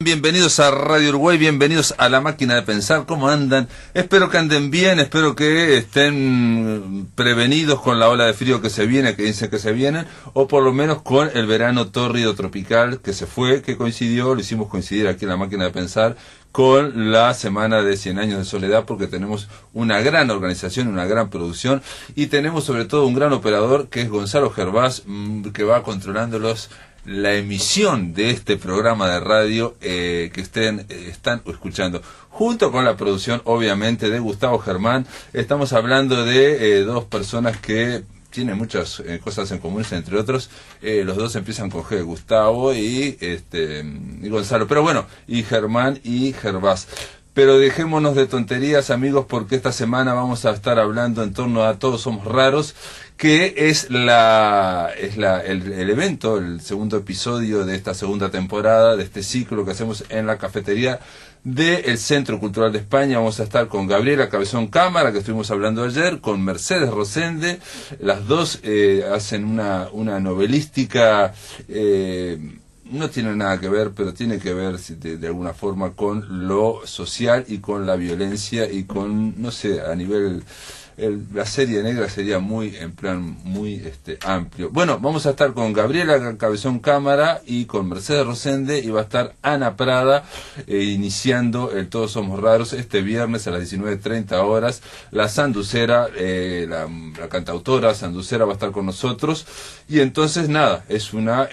Bienvenidos a Radio Uruguay, bienvenidos a La Máquina de Pensar. ¿Cómo andan? Espero que anden bien, espero que estén prevenidos con la ola de frío que se viene, que dicen que se viene, o por lo menos con el verano tórrido tropical que se fue, que coincidió, lo hicimos coincidir aquí en La Máquina de Pensar, con la semana de 100 años de soledad, porque tenemos una gran organización, una gran producción, y tenemos sobre todo un gran operador que es Gonzalo Gervás, que va controlando la emisión de este programa de radio que están escuchando. Junto con la producción, obviamente, de Gustavo Germán, estamos hablando de dos personas que tienen muchas cosas en común, entre otros. Los dos empiezan con G, Gustavo y Gonzalo. Pero bueno, y Germán y Gervás. Pero dejémonos de tonterías, amigos, porque esta semana vamos a estar hablando en torno a Todos Somos Raros, que es el evento, el segundo episodio de esta segunda temporada, de este ciclo que hacemos en la cafetería del Centro Cultural de España. Vamos a estar con Gabriela Cabezón Cámara, que estuvimos hablando ayer, con Mercedes Rosende. Las dos hacen una novelística, no tiene nada que ver, pero tiene que ver de alguna forma con lo social y con la violencia y con, no sé, a nivel... la serie negra sería en plan muy amplio. Bueno, vamos a estar con Gabriela Cabezón Cámara y con Mercedes Rosende, y va a estar Ana Prada iniciando el Todos Somos Raros este viernes a las 19:30 horas. La Sanducera, la cantautora Sanducera va a estar con nosotros, y entonces nada, es una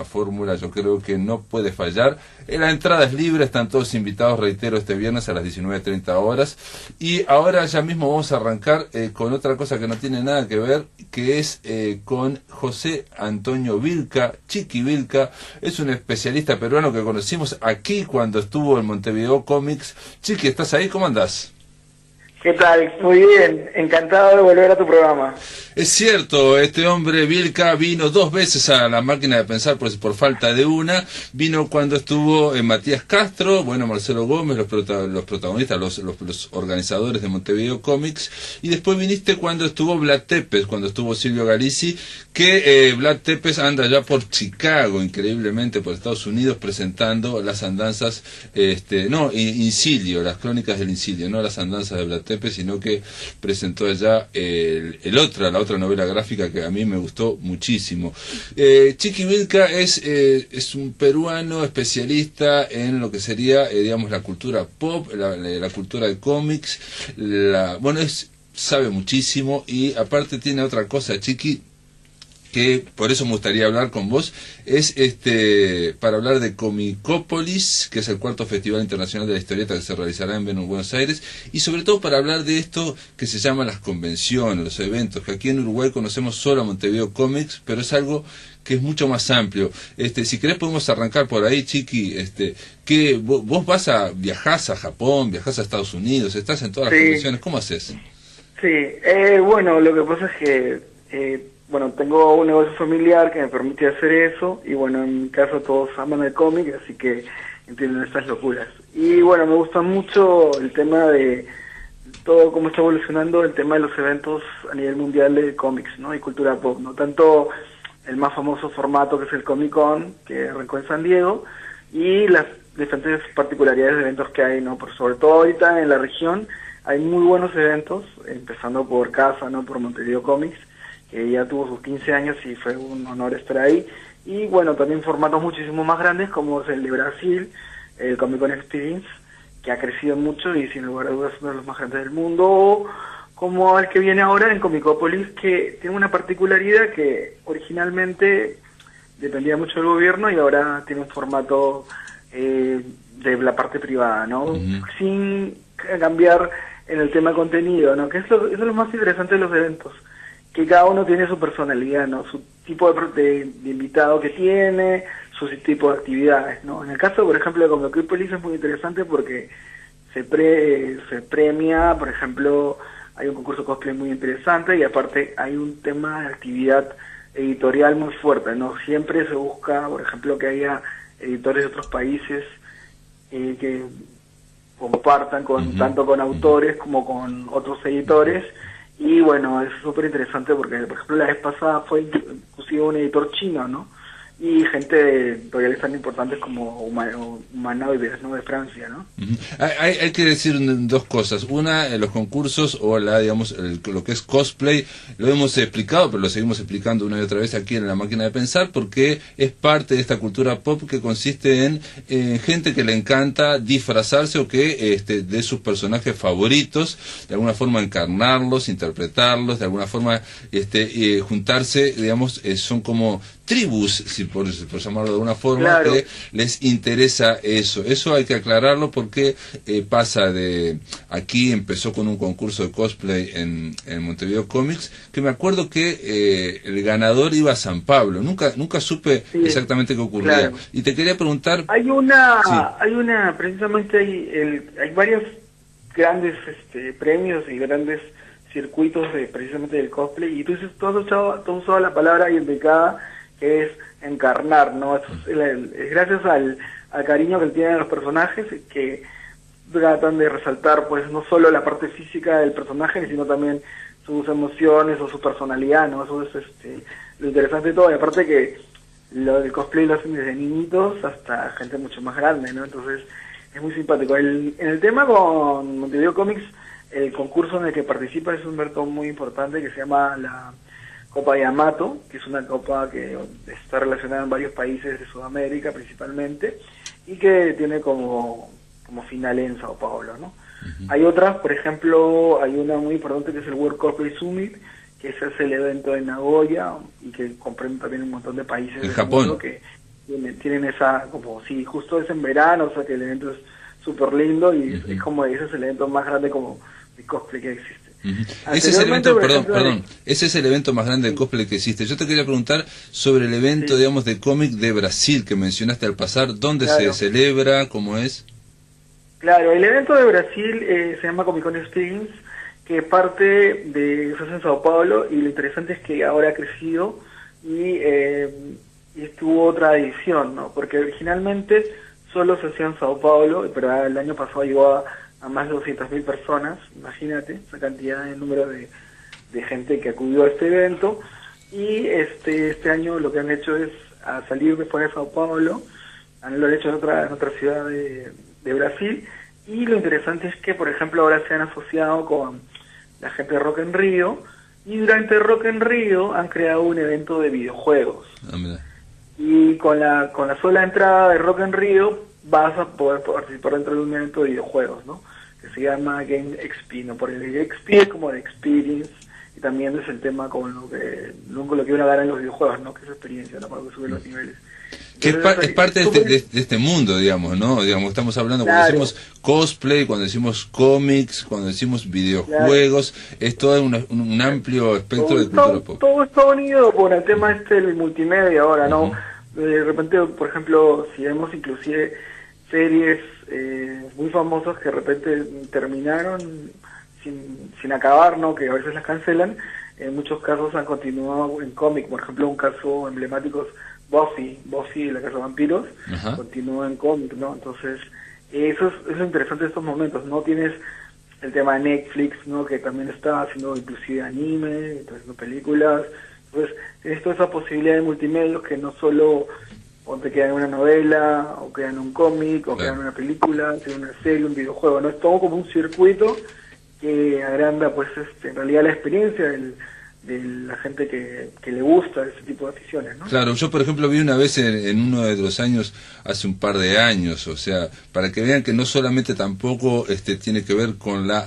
fórmula, yo creo que no puede fallar. La entrada es libre, están todos invitados, reitero, este viernes a las 19:30 horas. Y ahora ya mismo vamos a arrancar con otra cosa que no tiene nada que ver, que es con José Antonio Vilca. Chiqui Vilca es un especialista peruano que conocimos aquí cuando estuvo en Montevideo Comics. Chiqui, ¿estás ahí? ¿Cómo andás? ¿Qué tal? Muy bien, encantado de volver a tu programa. Es cierto, este hombre Vilca vino 2 veces a La Máquina de Pensar por falta de una. Vino cuando estuvo Matías Castro, bueno, Marcelo Gómez, los protagonistas, los organizadores de Montevideo Comics, y después viniste cuando estuvo Vlad Tepes, cuando estuvo Silvio Galici, que Vlad Tepes anda ya por Chicago, increíblemente, por Estados Unidos, presentando las andanzas, Incilio, las crónicas del Incilio, no las andanzas de Vlad Tepes, sino que presentó allá la otra novela gráfica que a mí me gustó muchísimo. Chiqui Vilca es un peruano especialista en lo que sería, digamos, la cultura pop, la cultura de cómics, sabe muchísimo, y aparte tiene otra cosa, Chiqui, que por eso me gustaría hablar con vos, es para hablar de Comicópolis, que es el 4º Festival Internacional de la Historieta que se realizará en Buenos Aires, y sobre todo para hablar de esto que se llama las convenciones, los eventos, que aquí en Uruguay conocemos solo a Montevideo Comics, pero es algo que es mucho más amplio. Si querés podemos arrancar por ahí, Chiqui, que vos viajás a Japón, viajás a Estados Unidos, estás en todas las convenciones, ¿cómo haces? Sí, bueno, lo que pasa es que... tengo un negocio familiar que me permite hacer eso, y bueno, en mi caso todos aman el cómic, así que entienden estas locuras. Y bueno, me gusta mucho el tema de todo cómo está evolucionando el tema de los eventos a nivel mundial de cómics, ¿no? Y cultura pop, no tanto el más famoso formato que es el Comic Con, que arrancó en San Diego, y las diferentes particularidades de eventos que hay, ¿no? Por sobre todo ahorita en la región hay muy buenos eventos, empezando por casa, ¿no? Por Montevideo Comics, que ya tuvo sus 15 años y fue un honor estar ahí. Y bueno, también formatos muchísimo más grandes, como es el de Brasil, el Comic Con Experience, que ha crecido mucho y sin lugar a dudas es uno de los más grandes del mundo, o como el que viene ahora en Comicópolis, que tiene una particularidad que originalmente dependía mucho del gobierno y ahora tiene un formato de la parte privada, ¿no? Sin cambiar en el tema contenido, ¿no? Que eso es lo más interesante de los eventos, que cada uno tiene su personalidad, ¿no? Su tipo de invitado que tiene, su tipo de actividades, ¿no? En el caso, por ejemplo, de Comicópolis es muy interesante porque se premia, por ejemplo, hay un concurso cosplay muy interesante, y aparte hay un tema de actividad editorial muy fuerte, ¿no? Siempre se busca, por ejemplo, que haya editores de otros países que compartan tanto con autores como con otros editores. Y bueno, es súper interesante porque, por ejemplo, la vez pasada fue inclusive un editor chino, ¿no? y gente todavía tan importantes como humanoides, ¿no? De Francia, ¿no? Ujú. Hay que decir dos cosas. Una, los concursos o digamos, lo que es cosplay, lo hemos explicado, pero lo seguimos explicando una y otra vez aquí en La Máquina de Pensar, porque es parte de esta cultura pop que consiste en gente que le encanta disfrazarse o que de sus personajes favoritos, de alguna forma encarnarlos, interpretarlos, de alguna forma juntarse, digamos, son como tribus, si por llamarlo de alguna forma, claro, que les interesa eso. Eso hay que aclararlo porque pasa de... Aquí empezó con un concurso de cosplay en Montevideo Comics, que me acuerdo que el ganador iba a San Pablo. Nunca supe sí, exactamente qué ocurría. claro. Y te quería preguntar... Hay precisamente hay varios grandes premios y grandes circuitos precisamente del cosplay, y tú has usado la palabra indicada, que es encarnar, ¿no? Es gracias al cariño que tienen los personajes que tratan de resaltar, pues, no solo la parte física del personaje, sino también sus emociones o su personalidad, ¿no? Eso es lo interesante de todo, y aparte que lo del cosplay lo hacen desde niñitos hasta gente mucho más grande, ¿no? Entonces es muy simpático. En el tema con Montevideo Comics, el concurso en el que participa es un reto muy importante que se llama la Copa Yamato, que es una copa que está relacionada en varios países de Sudamérica principalmente, y que tiene como final en Sao Paulo, ¿no? Uh-huh. Hay otras, por ejemplo, hay una muy importante que es el World Cosplay Summit, que ese es el evento en Nagoya, y que comprende también un montón de países en Japón, mundo que tienen esa, como, sí, justo es en verano, o sea que el evento es súper lindo, y uh-huh. es como, ese es el evento más grande como de cosplay que existe. Uh-huh. Ese es el evento, perdón, ese es el evento más grande de cosplay que existe. Yo te quería preguntar sobre el evento, digamos, de cómic de Brasil que mencionaste al pasar. ¿Dónde se celebra? ¿Cómo es? Claro, el evento de Brasil se llama Comic Con Experience, que parte de se hace en Sao Paulo, y lo interesante es que ahora ha crecido y estuvo otra edición, ¿no? Porque originalmente solo se hacía en Sao Paulo, pero el año pasado llegó a más de 200.000 personas, imagínate, esa cantidad de número de gente que acudió a este evento, y este año lo que han hecho es a salir después de Sao Paulo, lo han hecho en otra ciudad de Brasil, y lo interesante es que, por ejemplo, ahora se han asociado con la gente de Rock en Río, y durante Rock en Río han creado un evento de videojuegos. Y con la sola entrada de Rock en Río vas a poder participar dentro de un evento de videojuegos, ¿no? Que se llama Game XP, ¿no? Porque el XP es como de Experience, y también es el tema con lo que uno gana en los videojuegos, ¿no? Que es experiencia, ¿no? Para que sube los niveles. Que es parte de este mundo, digamos, ¿no? Digamos, estamos hablando cuando decimos cosplay, cuando decimos cómics, cuando decimos videojuegos, es todo un amplio espectro de cultura pop. Todo está unido por el tema del multimedia ahora, ¿no? Uh-huh. De repente, por ejemplo, si vemos inclusive series muy famosas que de repente terminaron sin acabar, ¿no? Que a veces las cancelan, en muchos casos han continuado en cómic. Por ejemplo, un caso emblemático es Buffy, la Casa de Vampiros, uh-huh. continúa en cómic, ¿no? Entonces, eso es lo interesante de estos momentos, ¿no? Tienes el tema de Netflix, ¿no? Que también está haciendo inclusive anime, está haciendo películas. Entonces, tienes toda esa posibilidad de multimedia que no solo te queda en una novela, o queda en un cómic, o queda en una película, en una serie, un videojuego, ¿no? Es todo como un circuito que agranda, pues, en realidad la experiencia de la gente que le gusta ese tipo de aficiones, ¿no? Claro, yo por ejemplo vi una vez en uno de los años, hace un par de años, o sea, para que vean que no solamente tampoco tiene que ver con la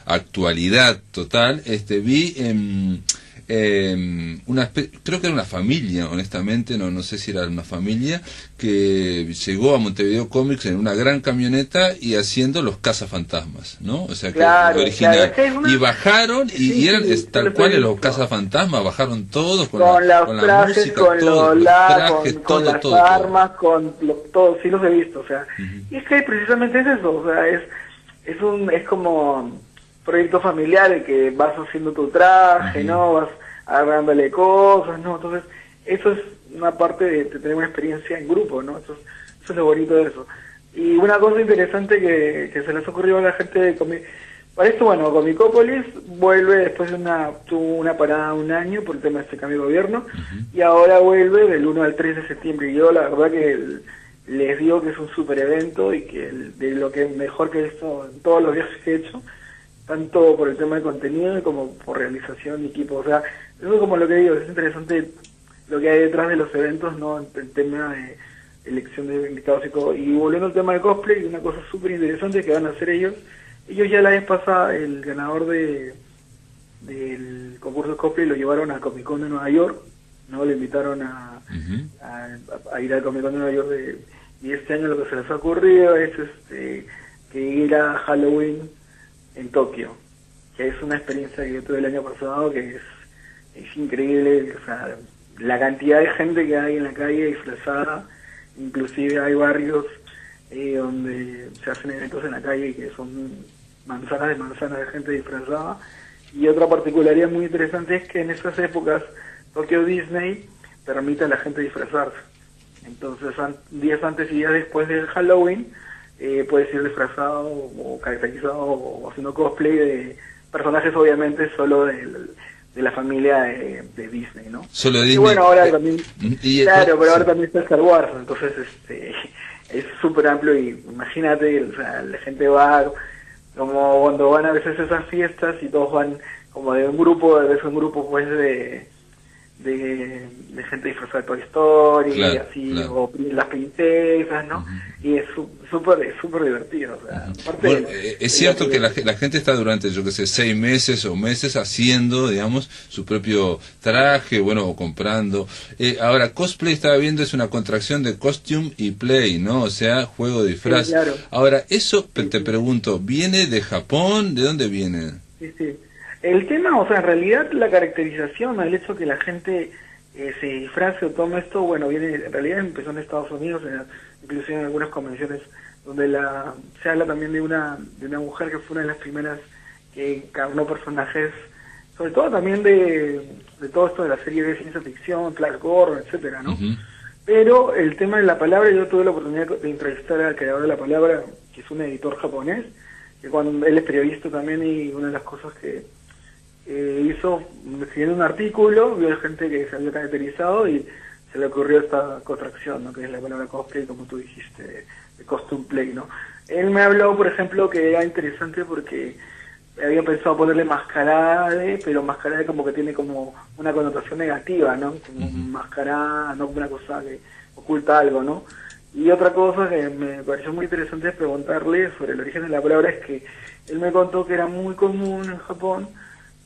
actualidad total, vi creo que era una familia, honestamente, no sé si era una familia, que llegó a Montevideo Comics en una gran camioneta y haciendo los cazafantasmas, ¿no? O sea, que original. Claro, y bajaron y eran tal cual los cazafantasmas, bajaron todos con la música, con los trajes, con las armas, con todo, sí los he visto, o sea, uh-huh. Y es que precisamente es eso, o sea, es como proyecto familiar en que vas haciendo tu traje, uh-huh. ¿no? Vas agarrándole cosas, ¿no? Entonces, eso es una parte de tener una experiencia en grupo, ¿no? Eso es lo bonito de eso. Y una cosa interesante que se les ocurrió a la gente Para esto, bueno, Comicópolis vuelve después de tuvo una parada de un año por el tema de este cambio de gobierno, y ahora vuelve del 1 al 3 de septiembre. Y yo la verdad que les digo que es un super evento y que de lo que mejor que he visto en todos los viajes que he hecho, tanto por el tema de contenido como por realización de equipo. O sea, eso es como lo que digo, es interesante lo que hay detrás de los eventos, ¿no? El tema de elección de invitados y todo. Y volviendo al tema de cosplay, una cosa súper interesante que van a hacer ellos ya la vez pasada, el ganador del concurso de cosplay lo llevaron a Comic Con de Nueva York, ¿no? Le invitaron a ir al Comic Con de Nueva York y este año lo que se les ha ocurrido es que ir a Halloween en Tokio, que es una experiencia que yo tuve el año pasado que es increíble. O sea, la cantidad de gente que hay en la calle disfrazada, inclusive hay barrios donde se hacen eventos en la calle que son manzanas de gente disfrazada. Y otra particularidad muy interesante es que en esas épocas Tokyo Disney permite a la gente disfrazarse. Entonces, días antes y días después del Halloween, puedes ir disfrazado o caracterizado o haciendo cosplay de personajes, obviamente, solo de la familia de Disney, ¿no? Solo Disney. Y bueno, ahora también, claro, pero ahora también está Star Wars, entonces es súper amplio. Y imagínate, o sea, la gente va como cuando van a veces esas fiestas y todos van como de un grupo, pues de gente disfrazada de Toy Story, claro, así, claro. O las princesas, ¿no? Y es súper divertido. O sea, bueno, es cierto que la gente está durante, yo que sé, 6 meses o meses haciendo, digamos, su propio traje, bueno, o comprando. Ahora, cosplay, estaba viendo, es una contracción de costume y play, ¿no? O sea, juego de disfraz. Sí, claro. Ahora, eso, te pregunto, ¿viene de Japón? ¿De dónde viene? Sí. El tema, o sea, en realidad la caracterización, el hecho que la gente se disfrace o tome esto, bueno, en realidad empezó en Estados Unidos, inclusive en algunas convenciones donde se habla también de una mujer que fue una de las primeras que encarnó personajes, sobre todo también de todo esto de la serie de ciencia ficción, Clark Gordon, etcétera, ¿no? Pero el tema de la palabra, yo tuve la oportunidad de entrevistar al creador de la palabra, que es un editor japonés, que cuando él es periodista también, y una de las cosas que hizo, escribiendo un artículo, vio a gente que se había caracterizado y se le ocurrió esta contracción, ¿no? Que es la palabra cosplay, como tú dijiste, de costume play, ¿no? Él me habló, por ejemplo, que era interesante porque había pensado ponerle mascarada, pero mascarada como que tiene como una connotación negativa, ¿no? Como mascarada, no como una cosa que oculta algo, ¿no? Y otra cosa que me pareció muy interesante preguntarle sobre el origen de la palabra es que él me contó que era muy común en Japón,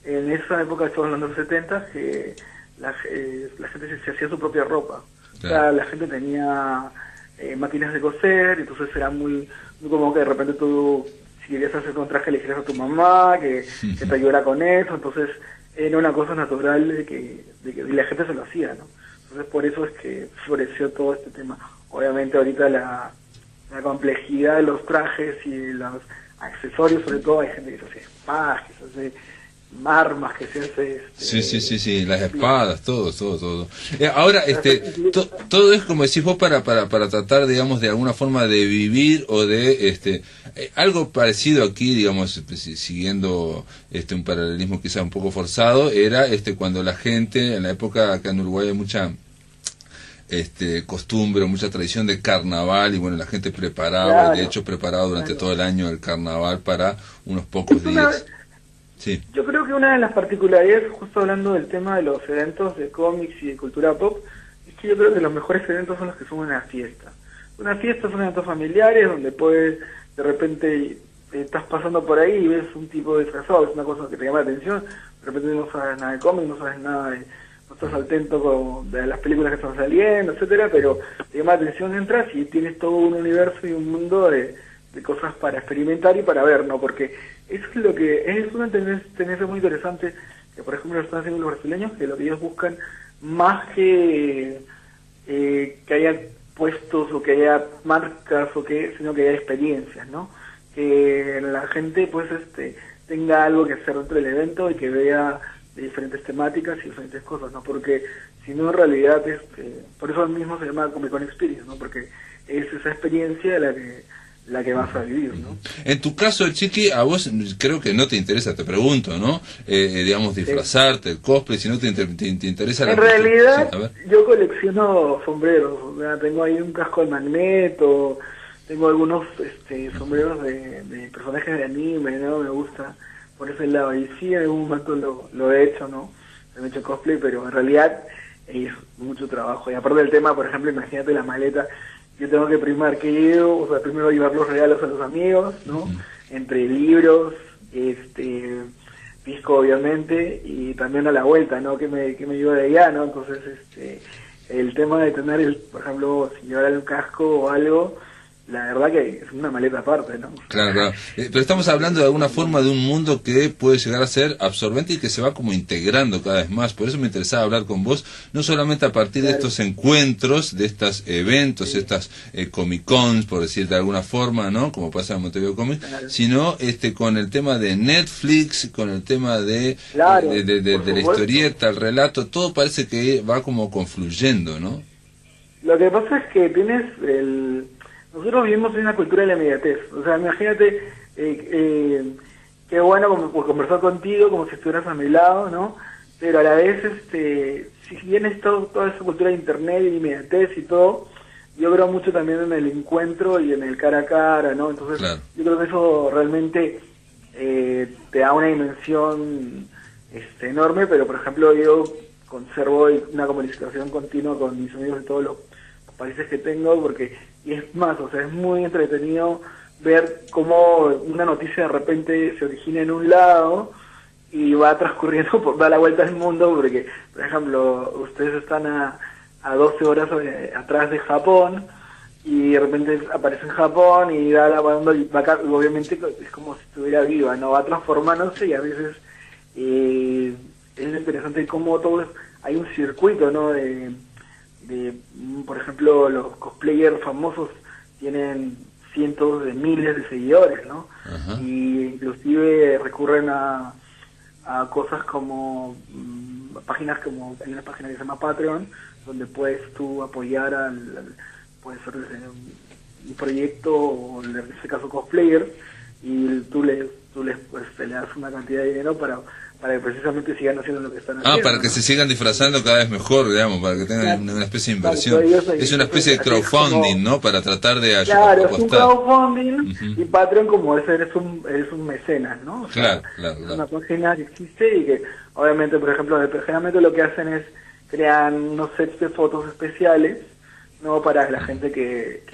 en esa época, estamos hablando de los 70, que la gente se hacía su propia ropa. Claro. O sea, la gente tenía máquinas de coser, entonces era muy como que de repente tú, si querías hacer un traje, le dijeras a tu mamá que te ayudara con eso. Entonces era una cosa natural de que la gente se lo hacía, ¿no? Entonces por eso es que floreció todo este tema. Obviamente ahorita la complejidad de los trajes y los accesorios, sobre todo, hay gente que se hace espadas, que se hace armas, que se hace sí, las espadas, todo. Ahora, todo es, como decís vos, para tratar, digamos, de alguna forma de vivir o de algo parecido aquí, digamos, siguiendo un paralelismo quizá un poco forzado, era cuando la gente, en la época acá en Uruguay hay mucha costumbre, mucha tradición de carnaval, y bueno, la gente preparaba, de hecho preparaba durante todo el año el carnaval para unos pocos días. Sí. Yo creo que una de las particularidades, justo hablando del tema de los eventos de cómics y de cultura pop, es que yo creo que los mejores eventos son los que son una fiesta. Una fiesta son eventos familiares donde puedes, de repente, estás pasando por ahí y ves un tipo disfrazado, es una cosa que te llama la atención, de repente no sabes nada de cómics, no sabes nada no estás atento de las películas que están saliendo, etcétera, pero te llama la atención, entras y tienes todo un universo y un mundo de cosas para experimentar y para ver, ¿no? Porque eso es lo que es una tendencia muy interesante, que por ejemplo lo están haciendo los brasileños, que lo que ellos buscan, más que haya puestos o que haya marcas sino que haya experiencias, ¿no? Que la gente pues tenga algo que hacer dentro del evento y que vea de diferentes temáticas y diferentes cosas, ¿no? Porque si no, en realidad por eso mismo se llama Comic Con Experience, ¿no? Porque es esa experiencia de la que vas a vivir, ¿no? En tu caso, Chiqui, a vos creo que no te interesa, te pregunto, ¿no? Digamos, disfrazarte, el cosplay, si no te interesa la En cultura. realidad, Sí, a ver. yo colecciono sombreros, o sea, tengo ahí un casco de Magneto, tengo algunos sombreros de personajes de anime, ¿no? Me gusta por ese lado, y sí, en algún momento lo he hecho, ¿no? He hecho cosplay, pero en realidad es mucho trabajo, y aparte del tema, por ejemplo, imagínate la maleta. Yo tengo que primar que llevo, o sea, primero llevar los regalos a los amigos, ¿no? Entre libros, disco obviamente, y también a la vuelta, ¿no? Que me llevo de allá, ¿no? Entonces, el tema de tener, por ejemplo, si llevar un casco o algo, la verdad que es una maleta aparte, ¿no? Claro, claro. Pero estamos hablando de alguna forma de un mundo que puede llegar a ser absorbente y que se va como integrando cada vez más. Por eso me interesaba hablar con vos, no solamente a partir de estos encuentros, de estos eventos, estas Comic-Cons, por decir de alguna forma, ¿no? Como pasa en Montevideo Comics, sino con el tema de Netflix, con el tema de la historieta, el relato, todo parece que va como confluyendo, ¿no? Lo que pasa es que tienes nosotros vivimos en una cultura de la inmediatez. O sea, imagínate, qué bueno como conversar contigo como si estuvieras a mi lado, ¿no? Pero a la vez, si bien es toda esa cultura de internet y inmediatez y todo, yo creo mucho también en el encuentro y en el cara a cara, ¿no? Entonces, claro, yo creo que eso realmente te da una dimensión enorme, pero por ejemplo yo conservo una comunicación continua con mis amigos de todos los países que tengo, y es más, o sea, es muy entretenido ver cómo una noticia de repente se origina en un lado y va transcurriendo, da la vuelta al mundo, porque, por ejemplo, ustedes están a 12 horas atrás de Japón, y de repente aparece en Japón y da la vuelta, y obviamente es como si estuviera viva, ¿no? Va transformándose, y a veces es interesante cómo hay un circuito, ¿no? Por ejemplo, los cosplayers famosos tienen cientos de miles de seguidores, ¿no? Ajá. Y inclusive recurren a cosas como páginas, como hay una página que se llama Patreon, donde puedes tú apoyar puede ser un proyecto, o en este caso cosplayers, y tú les le das una cantidad de dinero para que precisamente sigan haciendo lo que están haciendo. Para que se sigan disfrazando cada vez mejor, digamos, para que tengan una especie de inversión. Es una especie de crowdfunding, ¿no? Para tratar de ayudar. Claro, es un crowdfunding, y Patreon como eres un mecenas, ¿no? O sea, claro. Es una página que existe y que, obviamente, por ejemplo, generalmente lo que hacen es crean unos sets de fotos especiales, ¿no? Para la gente que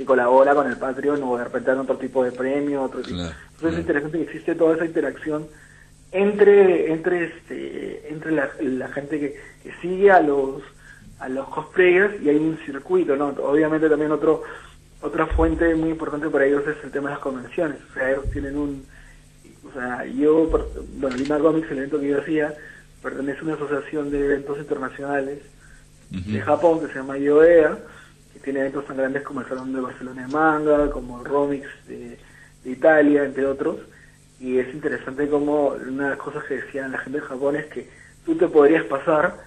colabora con el Patreon, o de repente dan otro tipo de premio, otro tipo. Entonces es interesante que existe toda esa interacción entre la gente que sigue a los cosplayers, y hay un circuito, ¿no? Obviamente también otra fuente muy importante para ellos es el tema de las convenciones. O sea, ellos tienen Lima Comics, el evento que yo hacía, pertenece a una asociación de eventos internacionales de Japón que se llama IOEA, que tiene eventos tan grandes como el Salón de Barcelona de Manga, como el Romix de Italia, entre otros. Y es interesante como una de las cosas que decían la gente de Japón es que tú te podrías pasar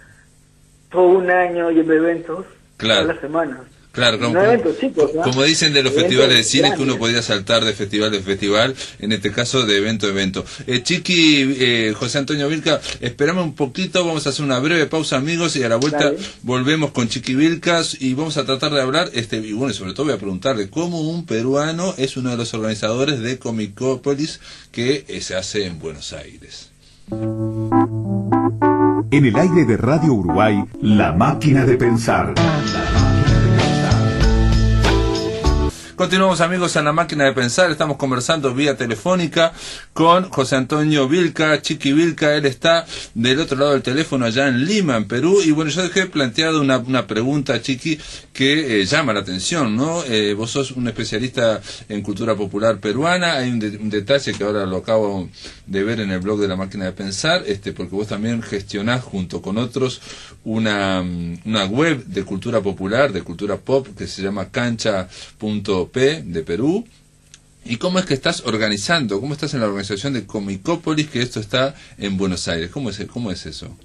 todo un año yendo a eventos todas las semanas. Claro, como dicen de los festivales de cine, que uno podría saltar de festival en festival, en este caso de evento a evento. Chiqui, José Antonio Vilca, esperamos un poquito, vamos a hacer una breve pausa, amigos, y a la vuelta volvemos con Chiqui Vilcas y vamos a tratar de hablar, y bueno, sobre todo voy a preguntarle cómo un peruano es uno de los organizadores de Comicópolis que se hace en Buenos Aires. En el aire de Radio Uruguay, La Máquina de Pensar. Continuamos, amigos, en La Máquina de Pensar. Estamos conversando vía telefónica con José Antonio Vilca, Chiqui Vilca. Él está del otro lado del teléfono allá en Lima, en Perú. Y bueno, yo dejé planteado una pregunta, Chiqui, que llama la atención, ¿no? Vos sos un especialista en cultura popular peruana. Hay un detalle que ahora lo acabo de ver en el blog de La Máquina de Pensar, porque vos también gestionás junto con otros una web de cultura popular, de cultura pop, que se llama cancha.p de Perú. ¿Y cómo es que estás organizando? ¿Cómo estás en la organización de Comicópolis, que esto está en Buenos Aires? ¿Cómo es eso?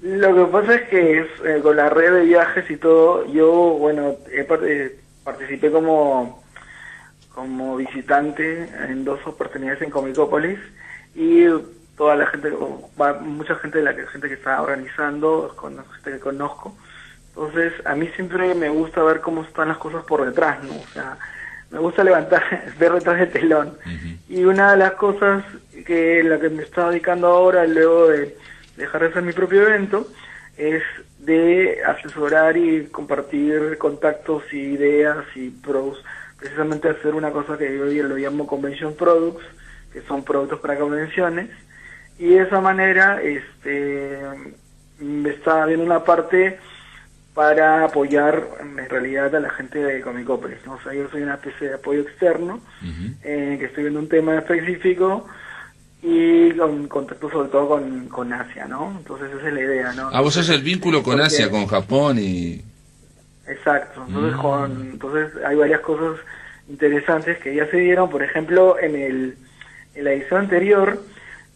Lo que pasa es que con la red de viajes y todo, yo, participé como como visitante en 2 oportunidades en Comicópolis, y toda la gente, mucha gente de la gente que está organizando, gente que conozco. Entonces, a mí siempre me gusta ver cómo están las cosas por detrás, ¿no? O sea, me gusta levantar, ver detrás del telón. Y una de las cosas la que me estaba dedicando ahora, luego de dejar de hacer mi propio evento, es de asesorar y compartir contactos y ideas y precisamente hacer una cosa que yo lo llamo Convention Products, que son productos para convenciones, y de esa manera me está viendo una parte para apoyar en realidad a la gente de Comicópolis, ¿no? O sea, yo soy una especie de apoyo externo, que estoy viendo un tema específico y con contacto sobre todo con Asia, ¿no? Entonces esa es la idea, ¿no? Vos sos el vínculo con Asia, con Japón y... Exacto, entonces hay varias cosas interesantes que ya se dieron. Por ejemplo, en la edición anterior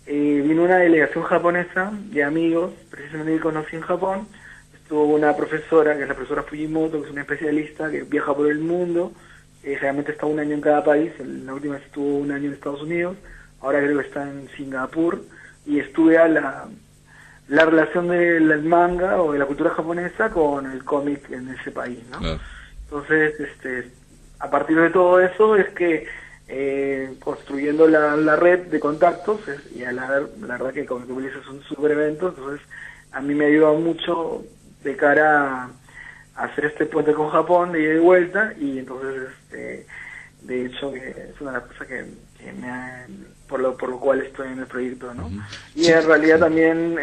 vino una delegación japonesa de amigos, precisamente que conocí en Japón. Estuvo una profesora, que es la profesora Fujimoto, que es una especialista que viaja por el mundo, generalmente está un año en cada país. La última vez estuvo un año en Estados Unidos, ahora creo que está en Singapur, y estudia la relación del manga o de la cultura japonesa con el cómic en ese país, ¿no? Claro. Entonces, a partir de todo eso es que construyendo la red de contactos, y la verdad que Comicópolis es un super evento, entonces a mí me ha ayudado mucho de cara a hacer este puente con Japón de ida y vuelta, y entonces de hecho que es una de las cosas que me ha, por lo cual estoy en el proyecto, ¿no? Y en realidad también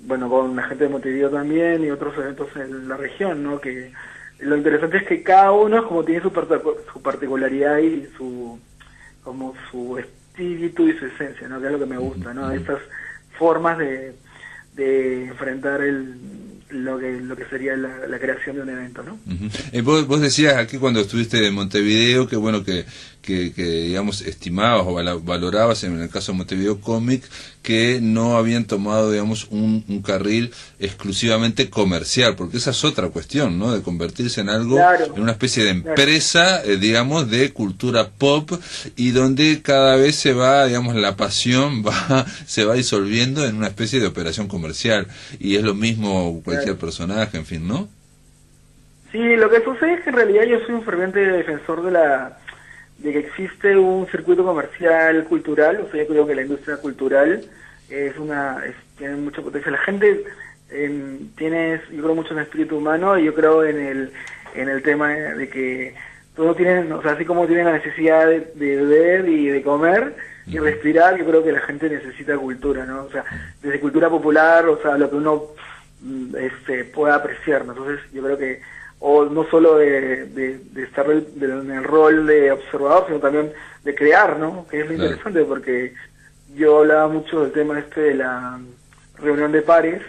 bueno, con la gente de Montevideo también y otros eventos en la región, ¿no? Que lo interesante es que cada uno como tiene su particularidad y su espíritu y su esencia, ¿no? Que es lo que me gusta, ¿no? Estas formas de enfrentar lo que sería la creación de un evento, ¿no? Vos decías aquí cuando estuviste en Montevideo que bueno que digamos estimabas o valorabas en el caso de Montevideo Comic que no habían tomado digamos un carril exclusivamente comercial, porque esa es otra cuestión, ¿no? De convertirse en algo, claro, en una especie de empresa, digamos, de cultura pop, y donde cada vez se va, digamos, la pasión se va disolviendo en una especie de operación comercial, y es lo mismo cualquier personaje, en fin, ¿no? Sí, lo que sucede es que en realidad yo soy un ferviente defensor de que existe un circuito comercial cultural. O sea, yo creo que la industria cultural tiene mucha potencia. La gente tiene, yo creo, mucho en el espíritu humano, y yo creo en el tema de que todos tienen, o sea, así como tienen la necesidad de beber y de comer y respirar, yo creo que la gente necesita cultura, ¿no? O sea, desde cultura popular, o sea, lo que uno pueda apreciar, ¿no? Entonces yo creo que o no solo de estar en el rol de observador, sino también de crear, ¿no? Que es lo interesante, porque yo hablaba mucho del tema de la reunión de pares,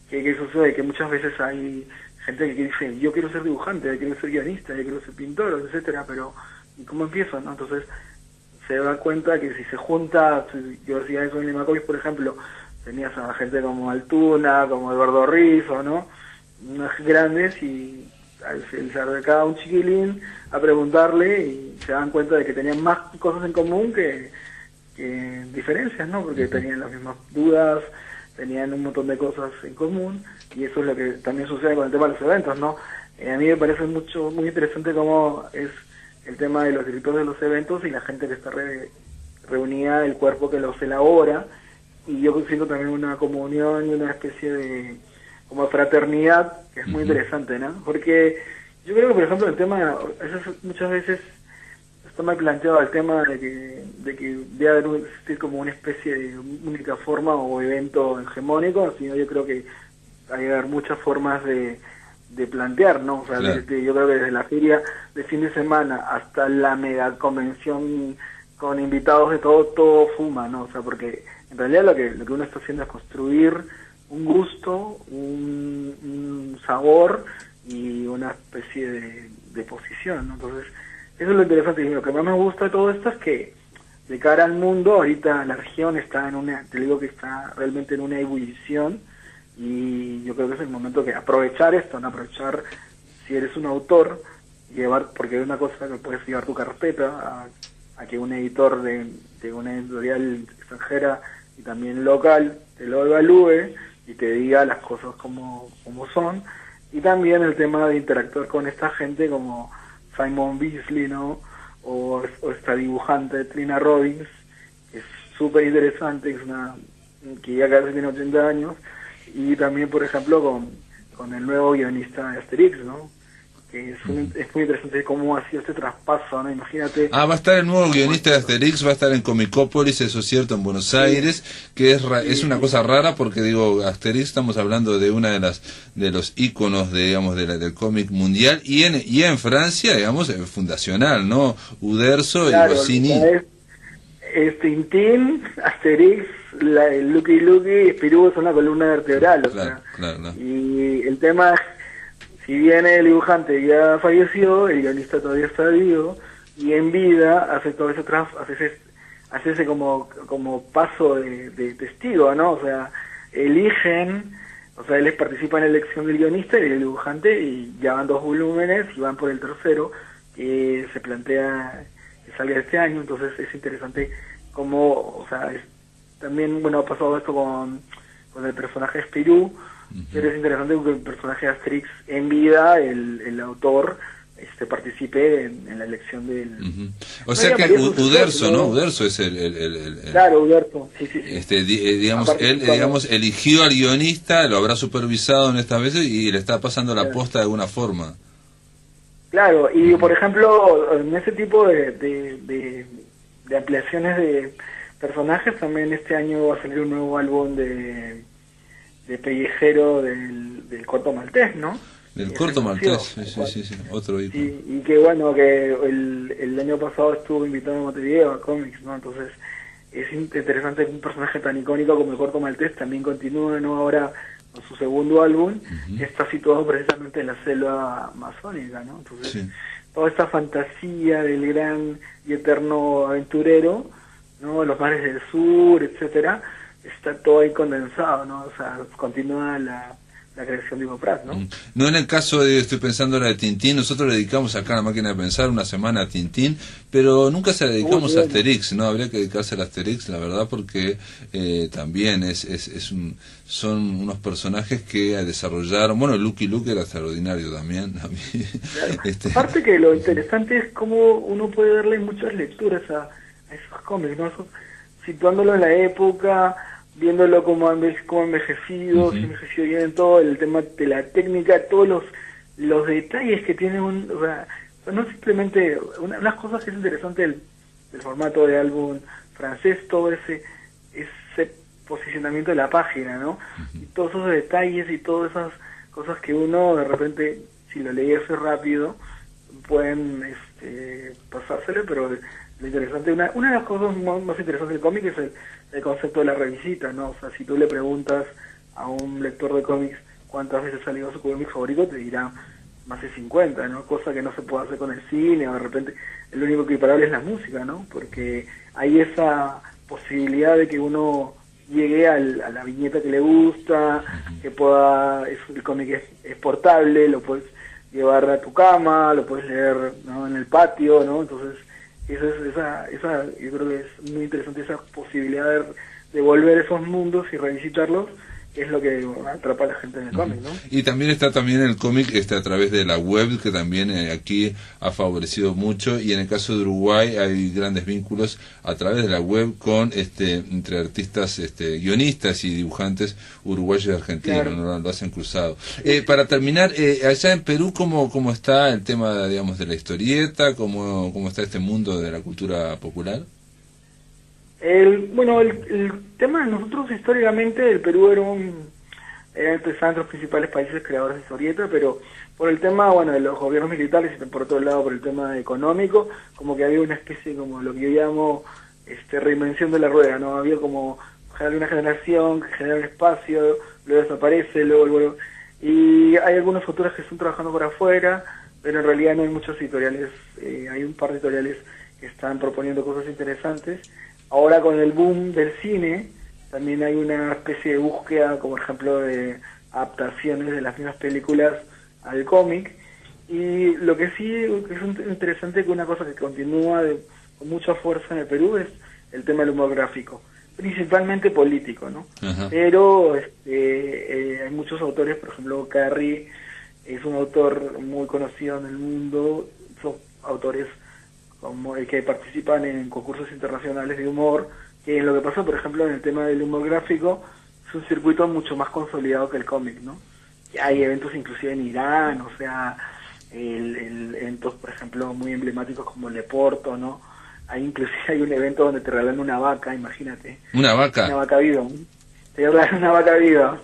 que sucede que muchas veces hay gente que dice, yo quiero ser dibujante, yo quiero ser guionista, yo quiero ser pintor, etcétera, pero ¿y cómo empiezo, no? Entonces se da cuenta que si se junta, yo decía eso en Lima Comics, por ejemplo, tenías a gente como Altuna, como Eduardo Rizzo, ¿no? Unas grandes, y se acercaba un chiquilín a preguntarle y se dan cuenta de que tenían más cosas en común que diferencias, ¿no? Porque tenían las mismas dudas, tenían un montón de cosas en común, y eso es lo que también sucede con el tema de los eventos, ¿no? A mí me parece muy interesante cómo es el tema de los directores de los eventos y la gente que está reunida, el cuerpo que los elabora, y yo siento también una comunión y una especie de como fraternidad, que es muy interesante, ¿no? Porque yo creo que, por ejemplo, el tema, muchas veces está mal planteado el tema de que debe existir como una especie de única forma o evento hegemónico, sino yo creo que hay que haber muchas formas de plantear, ¿no? O sea, claro, yo creo que desde la feria de fin de semana hasta la mega convención con invitados de todo fuma, ¿no? O sea, porque en realidad lo que uno está haciendo es construir un gusto, un sabor y una especie de posición, ¿no? Entonces, eso es lo interesante, y lo que más me gusta de todo esto es que de cara al mundo, ahorita la región está te digo que está realmente en una ebullición, y yo creo que es el momento que aprovechar esto, ¿no? Aprovechar, si eres un autor, llevar, porque es una cosa que puedes llevar tu carpeta a que un editor de una editorial extranjera y también local te lo evalúe y te diga las cosas como son. Y también el tema de interactuar con esta gente como Simon Beasley, ¿no? O esta dibujante Trina Robbins, que es súper interesante, es una que ya casi tiene 80 años, y también, por ejemplo, con el nuevo guionista de Asterix, ¿no? Que es muy interesante cómo ha sido este traspaso, ¿no? Imagínate. Va a estar el nuevo guionista de Asterix, va a estar en Comicópolis, eso es cierto, en Buenos Aires, que es una cosa rara porque, digo, Asterix, estamos hablando de una de los íconos, digamos, del cómic mundial, y en Francia, digamos, fundacional, ¿no? Uderzo, claro, y Goscinny. Es Tintín, Asterix, el Lucky Luke y Spirou son la columna vertebral, o sea, claro. Y el tema, si bien el dibujante ya falleció, el guionista todavía está vivo, y en vida hace todo hace ese como paso de testigo, ¿no? O sea, eligen, o sea, él participa en la elección del guionista y del dibujante, y ya van 2 volúmenes y van por el tercero, que se plantea que salga este año. Entonces es interesante cómo, o sea, también, bueno, ha pasado esto con el personaje Spirou, pero es interesante que el personaje de Asterix en vida, el autor, participe en la elección del... O sea que Uderzo, ¿no? Uderzo es el Claro, Uderzo, sí. digamos, él, eligió al guionista, lo habrá supervisado en estas veces y le está pasando la posta de alguna forma. Claro, y por ejemplo, en ese tipo de ampliaciones de personajes, también este año va a salir un nuevo álbum de Pellejero del Corto Maltés, ¿no? Del Corto Maltés, sí, otro ícono. Y que bueno, que el año pasado estuvo invitado a Montevideo a cómics, ¿no? Entonces es interesante que un personaje tan icónico como el Corto Maltés también continúe, ¿no? Ahora con su segundo álbum, que está situado precisamente en la selva amazónica, ¿no? Entonces, toda esta fantasía del gran y eterno aventurero, ¿no? Los mares del sur, etcétera, está todo ahí condensado, ¿no? O sea, continúa la creación de Hugo Pratt, ¿no? No en el caso estoy pensando en la de Tintín, nosotros le dedicamos acá a la máquina de pensar una semana a Tintín, pero nunca se la dedicamos a Asterix, ¿no? Habría que dedicarse al Asterix, la verdad, porque también son unos personajes que desarrollaron, bueno, Lucky Luke era extraordinario también. Claro. Aparte que lo interesante es cómo uno puede darle muchas lecturas a esos cómics, ¿no? Situándolo en la época, viéndolo como envejecido, si envejeció bien en todo, el tema de la técnica, todos los detalles que tiene o sea, no simplemente, unas cosas que es interesante del formato de álbum francés, todo ese posicionamiento de la página, ¿no? Y todos esos detalles y todas esas cosas que uno de repente, si lo leyese rápido, pueden pasárselo, pero lo interesante, una de las cosas más interesantes del cómic es el concepto de la revisita, ¿no? O sea, si tú le preguntas a un lector de cómics cuántas veces ha leído su cómic favorito, te dirá más de 50, ¿no? Cosa que no se puede hacer con el cine, o de repente lo único que equiparable es la música, ¿no? Porque hay esa posibilidad de que uno llegue a la viñeta que le gusta, que pueda, el cómic es portable, lo puedes llevar a tu cama, lo puedes leer, ¿no? En el patio, ¿no? Entonces, esa yo creo que es muy interesante, esa posibilidad de volver a esos mundos y revisitarlos, que es lo que atrapa a la gente en el cómic, ¿no? Y también está el cómic a través de la web, que también aquí ha favorecido mucho, y en el caso de Uruguay hay grandes vínculos a través de la web con entre artistas, guionistas y dibujantes uruguayos y argentinos, claro. ¿No? Lo hacen cruzado. Para terminar, allá en Perú, ¿cómo está el tema, digamos, de la historieta? ¿Cómo está este mundo de la cultura popular? El tema de nosotros históricamente, el Perú era entre los principales países creadores de historieta, pero por el tema, de los gobiernos militares y por otro lado por el tema económico, como que había una especie, como lo que yo llamo, reinvención de la rueda, ¿no? Había como una generación que genera un espacio, luego desaparece, luego, y hay algunos autores que están trabajando por afuera, pero en realidad no hay muchos editoriales, hay un par de editoriales que están proponiendo cosas interesantes. Ahora con el boom del cine, también hay una especie de búsqueda, como por ejemplo de adaptaciones de las mismas películas al cómic, Y lo que sí es interesante, que una cosa que continúa con mucha fuerza en el Perú es el tema del humor gráfico, principalmente político, ¿no? Ajá. Pero hay muchos autores, por ejemplo, Carrie es un autor muy conocido en el mundo, son autores como el que participan en concursos internacionales de humor, que en lo que pasa, por ejemplo, en el tema del humor gráfico, es un circuito mucho más consolidado que el cómic, ¿no? Y hay eventos inclusive en Irán, o sea, eventos, por ejemplo, muy emblemáticos como el de Porto, ¿no? Inclusive hay un evento donde te regalan una vaca, imagínate. ¿Una vaca? Una vaca viva. Te regalan una vaca viva,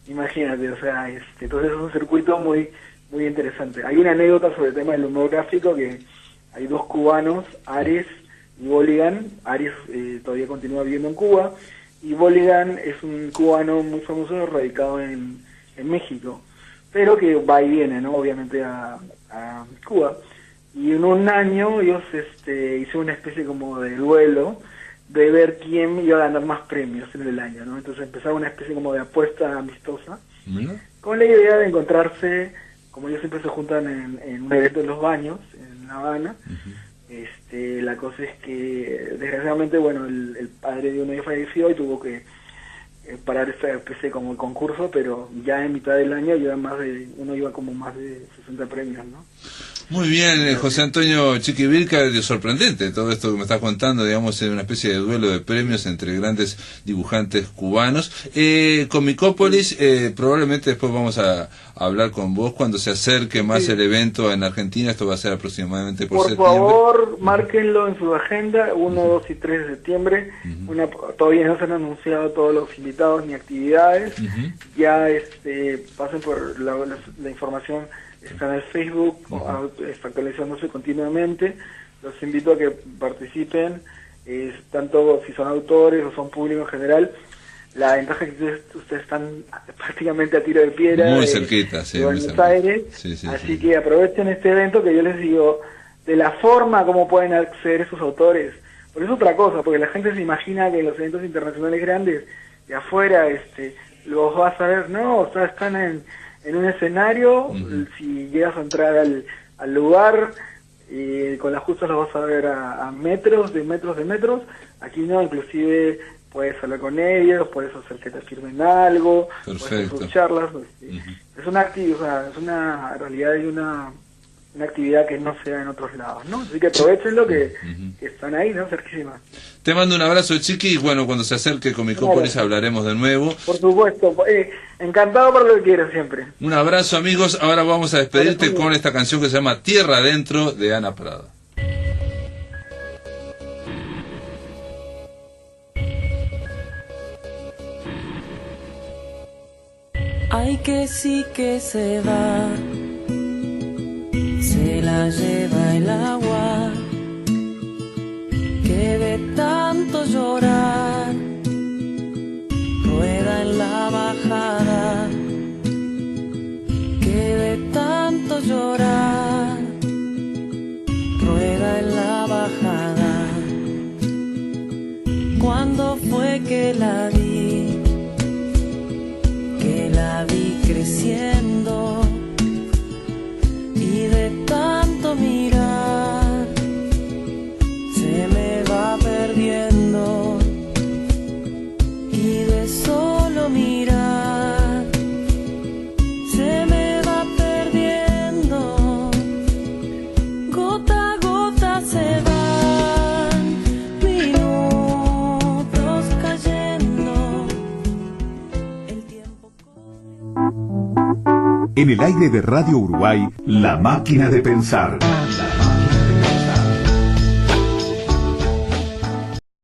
imagínate, o sea, entonces es un circuito muy muy interesante. Hay una anécdota sobre el tema del humor gráfico, que hay dos cubanos, Ares y Boligan. Ares todavía continúa viviendo en Cuba, y Boligan es un cubano muy famoso radicado en México, pero que va y viene, ¿no? Obviamente a Cuba. Y en un año ellos hicieron una especie como de duelo de ver quién iba a ganar más premios en el año, ¿no? Entonces empezaron una especie como de apuesta amistosa, con la idea de encontrarse, como ellos siempre se juntan en un evento en Los Baños, en La Habana. La cosa es que desgraciadamente, bueno, el padre de uno de ellos falleció y tuvo que parar esta especie como el concurso, pero ya en mitad del año uno iba como más de 60 premios, ¿no? Muy bien, José Antonio Chiquivilca, sorprendente todo esto que me estás contando, digamos, es una especie de duelo de premios entre grandes dibujantes cubanos. Comicópolis, probablemente después vamos a hablar con vos cuando se acerque más el evento en Argentina. Esto va a ser aproximadamente por septiembre. Por favor, márquenlo en su agenda, 1, 2 y 3 de septiembre. Todavía no se han anunciado todos los invitados ni actividades. Ya pasen por la información. Está en el Facebook, está actualizándose continuamente. Los invito a que participen, tanto si son autores o son público en general. La ventaja es que ustedes están prácticamente a tiro de piedra, muy cerquita, sí, de Buenos Aires. Así que aprovechen este evento, que yo les digo de la forma como pueden acceder esos autores. Porque es otra cosa, porque la gente se imagina que los eventos internacionales grandes de afuera los vas a ver, no, o sea, están en un escenario. Si llegas a entrar al lugar, con las justas los vas a ver a metros de metros. Aquí no, inclusive puedes hablar con ellos, puedes hacer que te firmen algo, puedes hacer sus charlas. Es una realidad y una actividad que no se da en otros lados, ¿no? Así que aprovechenlo, que están ahí, ¿no? Cerquísimas. Te mando un abrazo, Chiqui, y bueno, cuando se acerque Comicópolis hablaremos de nuevo. Por supuesto, encantado por lo que quieras siempre. Un abrazo, amigos. Ahora vamos a despedirte con esta canción que se llama Tierra Adentro, de Ana Prada. Ay, que sí que se va, se la lleva el agua, que de tanto llorar rueda en la bajada, que de tanto llorar rueda en la bajada. ¿Cuándo fue que la vi? Que la vi creciendo, y de tanto mirar se me va perdiendo, y de solo mirar se me va perdiendo. Gota a gota se van minutos cayendo, el tiempo. En el aire de Radio Uruguay, La Máquina de Pensar.